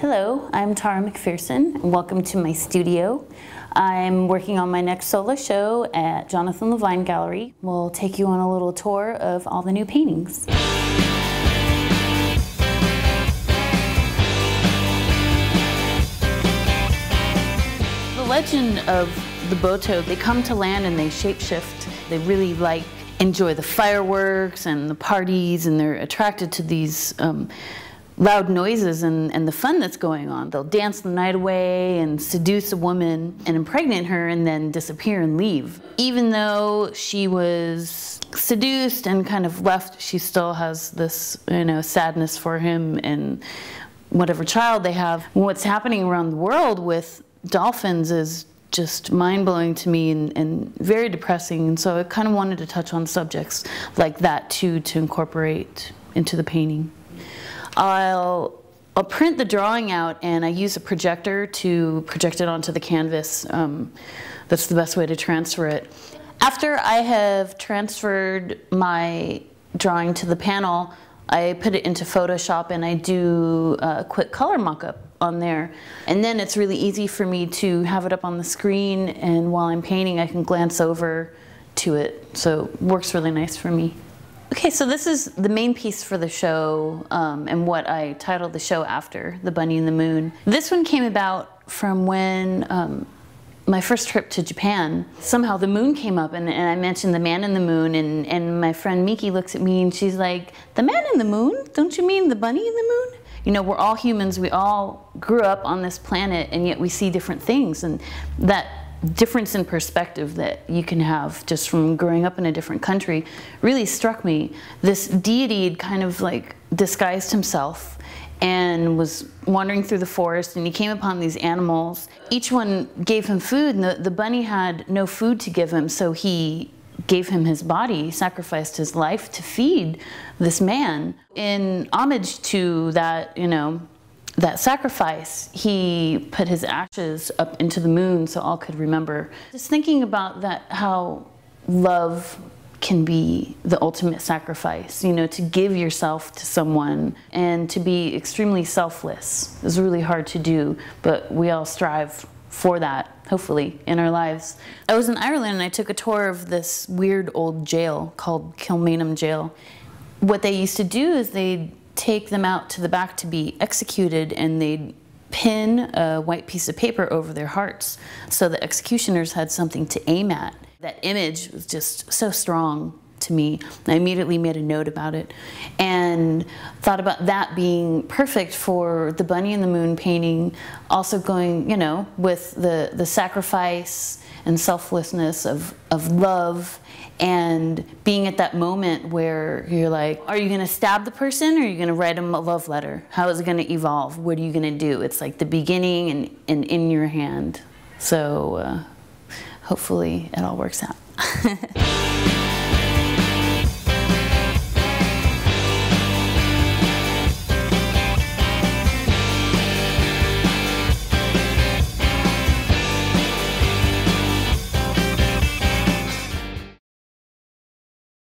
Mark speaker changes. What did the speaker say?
Speaker 1: Hello, I'm Tara McPherson, and welcome to my studio. I'm working on my next solo show at Jonathan Levine Gallery. We'll take you on a little tour of all the new paintings. The legend of the Boto, they come to land and they shapeshift. They really enjoy the fireworks and the parties, and they're attracted to these loud noises and the fun that's going on. They'll dance the night away and seduce a woman and impregnate her and then disappear and leave. Even though she was seduced and kind of left, she still has this, sadness for him and whatever child they have. What's happening around the world with dolphins is just mind-blowing to me and very depressing, and so I kind of wanted to touch on subjects like that too to incorporate into the painting. I'll print the drawing out, and I use a projector to project it onto the canvas. That's the best way to transfer it. After I have transferred my drawing to the panel, I put it into Photoshop and I do a quick color mock-up on there. And then it's really easy for me to have it up on the screen, and while I'm painting I can glance over to it. So it works really nice for me. Okay, so this is the main piece for the show, and what I titled the show after, The Bunny and the Moon. This one came about from when my first trip to Japan. Somehow the moon came up, and I mentioned the man in the moon, and my friend Miki looks at me and she's like, "The man in the moon? Don't you mean the bunny in the moon?" You know, we're all humans, we all grew up on this planet, and yet we see different things, and that difference in perspective that you can have just from growing up in a different country really struck me. This deity had kind of disguised himself and was wandering through the forest, and he came upon these animals. Each one gave him food, and the bunny had no food to give him, so he gave him his body, sacrificed his life to feed this man. In homage to that, that sacrifice, he put his ashes up into the moon so all could remember. Just thinking about that, how love can be the ultimate sacrifice, to give yourself to someone and to be extremely selfless is really hard to do, but we all strive for that, hopefully, in our lives. I was in Ireland and I took a tour of this weird old jail called Kilmainham Jail. What they used to do is they'd take them out to the back to be executed, and they'd pin a white piece of paper over their hearts so the executioners had something to aim at. That image was just so strong to me. I immediately made a note about it and thought about that being perfect for the Bunny and the Moon painting, also going, with the sacrifice and selflessness of love, and being at that moment where you're like, are you gonna stab the person, or are you gonna write them a love letter? How is it gonna evolve? What are you gonna do? It's like the beginning and in your hand. So hopefully it all works out.